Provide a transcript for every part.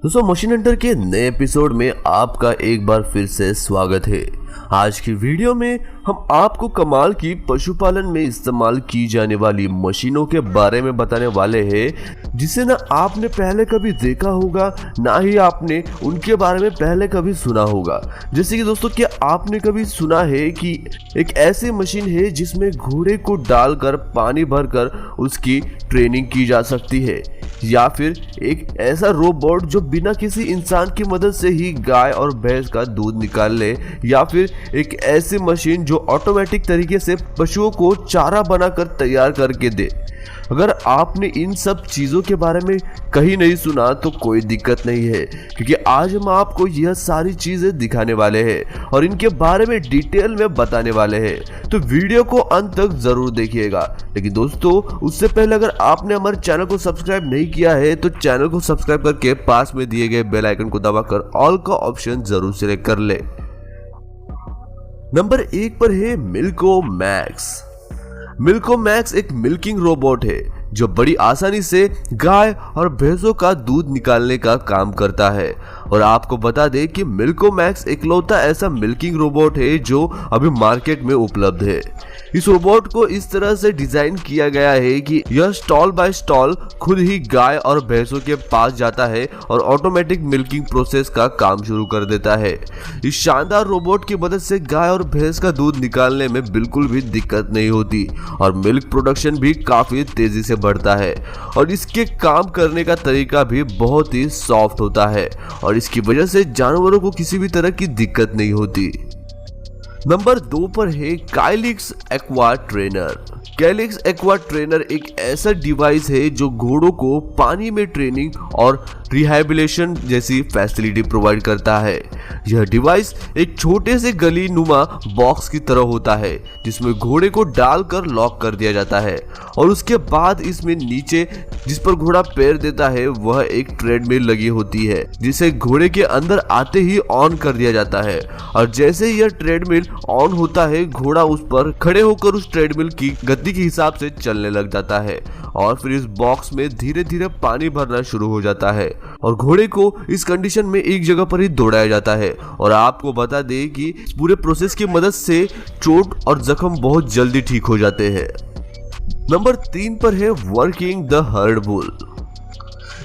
दोस्तों machine Hunter के नए एपिसोड में आपका एक बार फिर से स्वागत है। आज की वीडियो में हम आपको कमाल की पशुपालन में इस्तेमाल की जाने वाली मशीनों के बारे में बताने वाले हैं, जिसे ना आपने पहले कभी देखा होगा ना ही आपने उनके बारे में पहले कभी सुना होगा। जैसे कि दोस्तों, क्या आपने कभी सुना है कि एक ऐसी मशीन है जिसमें घोड़े को डालकर पानी भरकर उसकी ट्रेनिंग की जा सकती है, या फिर एक ऐसा रोबोट जो बिना किसी इंसान की मदद से ही गाय और भैंस का दूध निकाल ले, या फिर एक ऐसी मशीन जो ऑटोमेटिक तरीके से पशुओं को चारा बनाकर तैयार करके दे। अगर आपने इन सब चीज़ों के बारे में कहीं नहीं सुना तो कोई दिक्कत नहीं है, क्योंकि आज हम आपको यह सारी चीज़ें दिखाने वाले हैं और इनके बारे में डिटेल में बताने वाले हैं। तो वीडियो को अंत तक ज़रूर देखिएगा। लेकिन दोस्तों, उससे पहले अगर आपने हमारे चैनल को सब्सक्राइब नहीं किया है तो चैनल को सब्सक्राइब करके पास में दिए गए बेल आइकन को दबाकर ऑल का ऑप्शन ज़रूर सिलेक्ट कर ले। नंबर 1 पर है मिल्को मैक्स। मिल्को मैक्स एक मिल्किंग रोबोट है जो बड़ी आसानी से गाय और भैंसों का दूध निकालने का काम करता है। और आपको बता दें कि मिल्को मैक्स इकलौता ऐसा मिल्किंग रोबोट है जो अभी मार्केट में उपलब्ध है। इस रोबोट को इस तरह से डिजाइन किया गया है कि यह स्टॉल बाय स्टॉल खुद ही गाय और भैंसों के पास जाता है और ऑटोमेटिक मिल्किंग प्रोसेस का काम शुरू कर देता है। इस शानदार रोबोट की मदद से गाय और भैंस का दूध निकालने में बिल्कुल भी दिक्कत नहीं होती और मिल्क प्रोडक्शन भी काफी तेजी से बढ़ता है। और इसके काम करने का तरीका भी बहुत ही सॉफ्ट होता है और इसकी वजह से जानवरों को किसी भी तरह की दिक्कत नहीं होती। नंबर 2 पर है काइलिक्स एक्वा ट्रेनर। काइलिक्स एक्वा ट्रेनर एक ऐसा डिवाइस है जो घोड़ों को पानी में ट्रेनिंग और रिहैबिलिटेशन जैसी फैसिलिटी प्रोवाइड करता है। यह डिवाइस एक छोटे से गली नुमा बॉक्स की तरह होता है जिसमें घोड़े को डालकर लॉक कर दिया जाता है और उसके बाद इसमें नीचे जिस पर घोड़ा पैर देता है वह एक ट्रेडमिल लगी होती है, जिसे घोड़े के अंदर आते ही ऑन कर दिया जाता है। और जैसे यह ट्रेडमिल ऑन होता है, घोड़ा उस पर खड़े होकर उस ट्रेडमिल की गति के हिसाब से चलने लग जाता है और फिर इस बॉक्स में धीरे धीरे पानी भरना शुरू हो जाता है और घोड़े को इस कंडीशन में एक जगह पर ही दौड़ाया जाता है। और आपको बता दें कि इस पूरे प्रोसेस की मदद से चोट और जख्म बहुत जल्दी ठीक हो जाते हैं। नंबर 3 पर है वर्किंग द हर्ड बुल।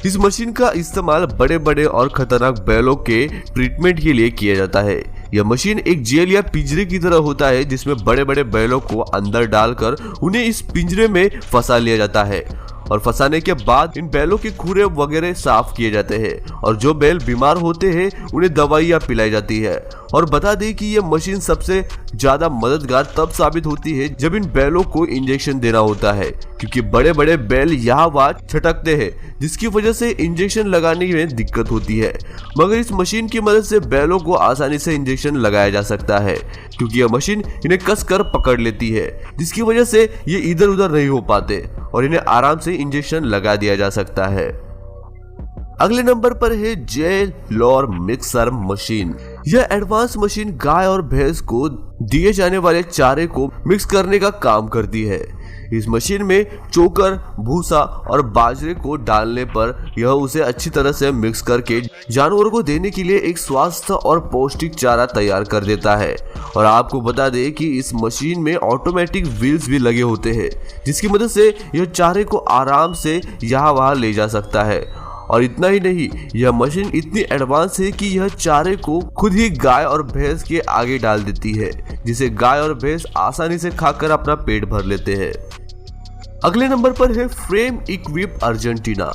इस मशीन का इस्तेमाल बड़े बड़े और खतरनाक बैलों के ट्रीटमेंट के लिए किया जाता है। यह मशीन एक जेल या पिंजरे की तरह होता है जिसमें बड़े बड़े बैलों को अंदर डालकर उन्हें इस पिंजरे में फंसा लिया जाता है और फंसाने के बाद इन बैलों के खुरे वगैरह साफ किए जाते हैं और जो बैल बीमार होते हैं उन्हें दवाइयाँ पिलाई जाती है। और बता दें कि यह मशीन सबसे ज्यादा मददगार तब साबित होती है जब इन बैलों को इंजेक्शन देना होता है, क्योंकि बड़े बड़े बैल यहाँ वहाँ छटकते हैं जिसकी वजह से इंजेक्शन लगाने में दिक्कत होती है। मगर इस मशीन की मदद से बैलों को आसानी से इंजेक्शन लगाया जा सकता है, क्योंकि यह मशीन इन्हें कसकर पकड़ लेती है जिसकी वजह से ये इधर उधर नहीं हो पाते और इन्हें आराम से इंजेक्शन लगा दिया जा सकता है। अगले नंबर पर है जेल लोर मिक्सर मशीन। यह एडवांस मशीन गाय और भैंस को दिए जाने वाले चारे को मिक्स करने का काम करती है। इस मशीन में चोकर, भूसा और बाजरे को डालने पर यह उसे अच्छी तरह से मिक्स करके जानवरों को देने के लिए एक स्वास्थ्य और पौष्टिक चारा तैयार कर देता है। और आपको बता दें कि इस मशीन में ऑटोमेटिक व्हील्स भी लगे होते हैं जिसकी मदद से यह चारे को आराम से यहाँ वहाँ ले जा सकता है। और इतना ही नहीं, यह मशीन इतनी एडवांस है कि यह चारे को खुद ही गाय और भैंस के आगे डाल देती है, जिसे गाय और भैंस आसानी से खाकर अपना पेट भर लेते हैं। अगले नंबर पर है frame equip Argentina.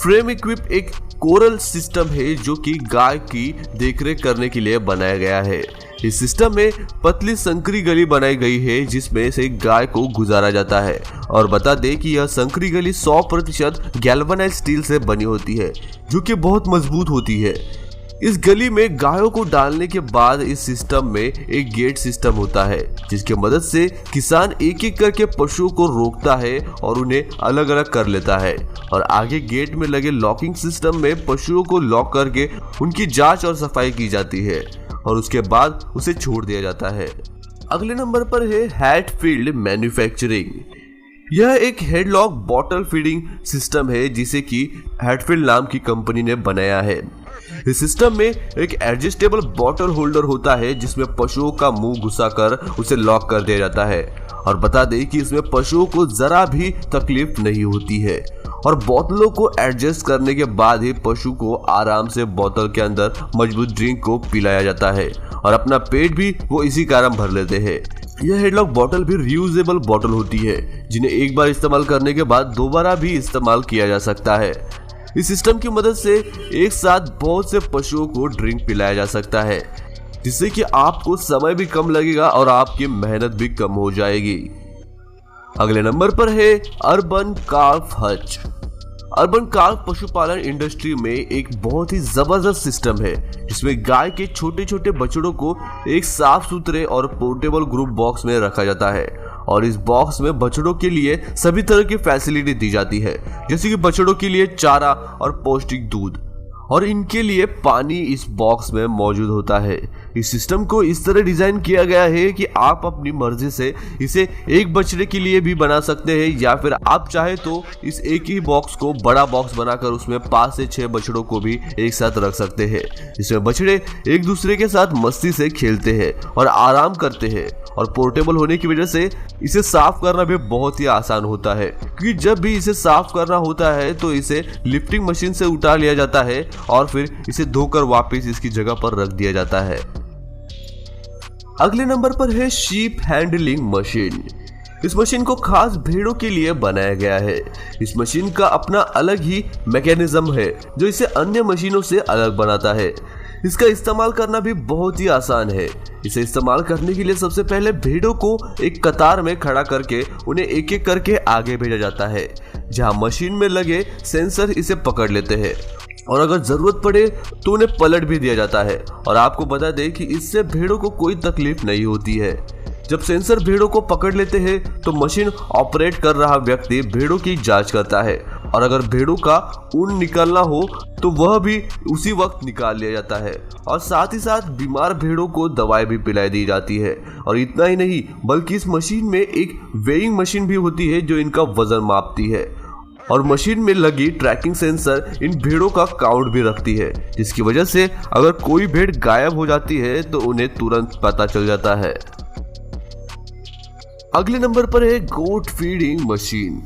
Frame equip एक कोरल सिस्टम है जो कि गाय की देखरेख करने के लिए बनाया गया है। इस सिस्टम में पतली संकरी गली बनाई गई है जिसमें से गाय को गुजारा जाता है। और बता दें कि यह संकरी गली 100% गैल्वेनाइज्ड स्टील से बनी होती है जो कि बहुत मजबूत होती है। इस गली में गायों को डालने के बाद इस सिस्टम में एक गेट सिस्टम होता है जिसकी मदद से किसान एक एक करके पशुओं को रोकता है और उन्हें अलग अलग कर लेता है। और आगे गेट में लगे लॉकिंग सिस्टम में पशुओं को लॉक करके उनकी जांच और सफाई की जाती है और उसके बाद उसे छोड़ दिया जाता है। अगले नंबर पर है हैटफील्ड मैन्युफैक्चरिंग। यह एक हेडलॉक बॉटल फीडिंग सिस्टम है जिसे कि हैटफील्ड नाम की कंपनी ने बनाया है। इस सिस्टम में एक एडजस्टेबल बॉटल होल्डर होता है जिसमें पशुओं का मुंह घुसाकर उसे लॉक कर दिया जाता है। और बता दें कि इसमें पशुओं को जरा भी तकलीफ नहीं होती है और बोतलों को एडजस्ट करने के बाद ही पशु को आराम से बोतल के अंदर मजबूत ड्रिंक को पिलाया जाता है और अपना पेट भी वो इसी कारण भर लेते हैं। यह हेडलॉक बॉटल भी रियूजेबल बॉटल होती है जिन्हें एक बार इस्तेमाल करने के बाद दोबारा भी इस्तेमाल किया जा सकता है। इस सिस्टम की मदद से एक साथ बहुत से पशुओं को ड्रिंक पिलाया जा सकता है जिससे कि आपको समय भी कम लगेगा और आपकी मेहनत भी कम हो जाएगी। अगले नंबर पर है अर्बन काल्फ हच। अर्बन काल्फ पशुपालन इंडस्ट्री में एक बहुत ही जबरदस्त सिस्टम है जिसमें गाय के छोटे छोटे बछड़ों को एक साफ सुथरे और पोर्टेबल ग्रुप बॉक्स में रखा जाता है और इस बॉक्स में बछड़ों के लिए सभी तरह की फैसिलिटी दी जाती है जैसे कि बछड़ों के लिए चारा और पौष्टिक दूध और इनके लिए पानी इस बॉक्स में मौजूद होता है। इस सिस्टम को इस तरह डिजाइन किया गया है कि आप अपनी मर्जी से इसे एक बछड़े के लिए भी बना सकते हैं या फिर आप चाहे तो इस एक ही बॉक्स को बड़ा बॉक्स बनाकर उसमें 5 से 6 बछड़ों को भी एक साथ रख सकते हैं। इसमें बछड़े एक दूसरे के साथ मस्ती से खेलते हैं और आराम करते हैं और पोर्टेबल होने की वजह से इसे साफ करना भी बहुत ही आसान होता है क्योंकि जब भी इसे साफ करना होता है तो इसे लिफ्टिंग मशीन से उठा लिया जाता है और फिर इसे धोकर वापस इसकी जगह पर रख दिया जाता है। अगले नंबर पर है शीप हैंडलिंग मशीन। इस मशीन को खास भेड़ों के लिए बनाया गया है। इस मशीन का अपना अलग ही मैकेनिज्म है जो इसे अन्य मशीनों से अलग बनाता है। इसका इस्तेमाल करना भी बहुत ही आसान है। इसे इस्तेमाल करने के लिए सबसे पहले भेड़ों को एक कतार में खड़ा करके उन्हें एक एक करके आगे भेजा जाता है जहां मशीन में लगे सेंसर इसे पकड़ लेते हैं और अगर जरूरत पड़े तो उन्हें पलट भी दिया जाता है। और आपको बता दें कि इससे भेड़ों को कोई तकलीफ नहीं होती है। जब सेंसर भेड़ों को पकड़ लेते हैं तो मशीन ऑपरेट कर रहा व्यक्ति भेड़ों की जांच करता है और अगर भेड़ों का ऊन निकालना हो तो वह भी उसी वक्त निकाल लिया जाता है और साथ ही साथ बीमार भेड़ों को दवाई भी पिलाई दी जाती है। और इतना ही नहीं बल्कि इस मशीन में एक वेइंग मशीन भी होती है जो इनका वजन मापती है और मशीन में लगी ट्रैकिंग सेंसर इन भेड़ों का काउंट भी रखती है जिसकी वजह से अगर कोई भेड़ गायब हो जाती है तो उन्हें तुरंत पता चल जाता है। अगले नंबर पर है गोट फीडिंग मशीन।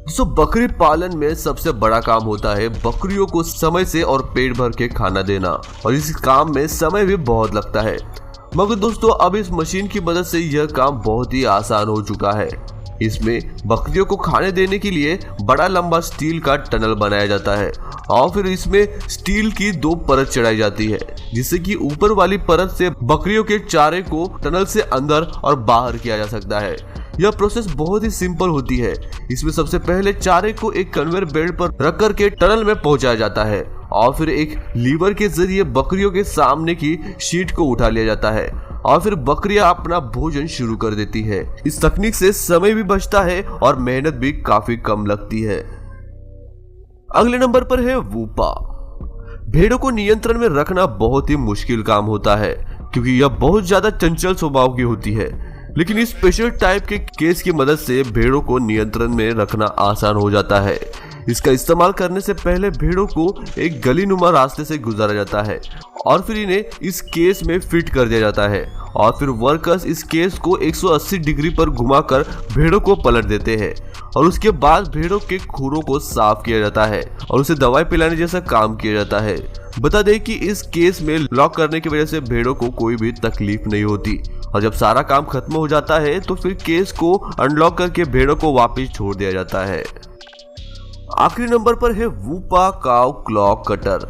दोस्तों बकरी पालन में सबसे बड़ा काम होता है बकरियों को समय से और पेट भर के खाना देना और इस काम में समय भी बहुत लगता है। मगर दोस्तों अब इस मशीन की मदद से यह काम बहुत ही आसान हो चुका है। इसमें बकरियों को खाने देने के लिए बड़ा लंबा स्टील का टनल बनाया जाता है और फिर इसमें स्टील की 2 परत चढ़ाई जाती है जिससे कि ऊपर वाली परत से बकरियों के चारे को टनल से अंदर और बाहर किया जा सकता है। यह प्रोसेस बहुत ही सिंपल होती है। इसमें सबसे पहले चारे को एक कन्वेयर बेल्ट पर रख करके टनल में पहुंचाया जाता है और फिर एक लीवर के जरिए बकरियों के सामने की शीट को उठा लिया जाता है और फिर बकरियां अपना भोजन शुरू कर देती है। इस तकनीक से समय भी बचता है और मेहनत भी काफी कम लगती है। अगले नंबर पर है वूपा। भेड़ों को नियंत्रण में रखना बहुत ही मुश्किल काम होता है क्योंकि यह बहुत ज्यादा चंचल स्वभाव की होती है, लेकिन इस स्पेशल टाइप के केस की मदद से भेड़ों को नियंत्रण में रखना आसान हो जाता है। इसका इस्तेमाल करने से पहले भेड़ों को एक गलीनुमा रास्ते से गुजारा जाता है और फिर इन्हें इस केस में फिट कर दिया जाता है और फिर वर्कर्स इस केस को 180 डिग्री पर घुमाकर भेड़ों को पलट देते हैं और उसके बाद भेड़ों के खुरों को साफ किया जाता है और उसे दवाई पिलाने जैसा काम किया जाता है। बता दें कि इस केस में लॉक करने की वजह से भेड़ों को कोई भी तकलीफ नहीं होती और जब सारा काम खत्म हो जाता है तो फिर केस को अनलॉक करके भेड़ों को वापस छोड़ दिया जाता है। आखिरी नंबर पर है वूपा काउ क्लॉ कटर।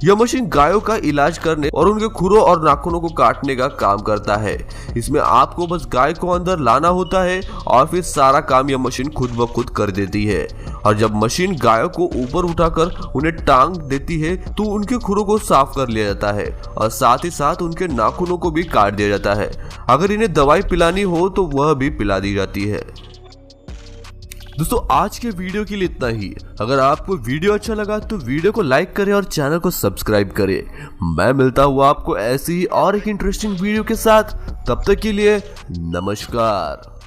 यह मशीन गायों का इलाज करने और उनके खुरों और नाखूनों को काटने का काम करता है। इसमें आपको बस गाय को अंदर लाना होता है और फिर सारा काम यह मशीन खुद ब खुद कर देती है और जब मशीन गायों को ऊपर उठाकर उन्हें टांग देती है तो उनके खुरों को साफ कर लिया जाता है और साथ ही साथ उनके नाखूनों को भी काट दिया जाता है। अगर इन्हें दवाई पिलानी हो तो वह भी पिला दी जाती है। दोस्तों आज के वीडियो के लिए इतना ही। अगर आपको वीडियो अच्छा लगा तो वीडियो को लाइक करें और चैनल को सब्सक्राइब करें। मैं मिलता हूँ आपको ऐसी ही और एक इंटरेस्टिंग वीडियो के साथ। तब तक के लिए नमस्कार।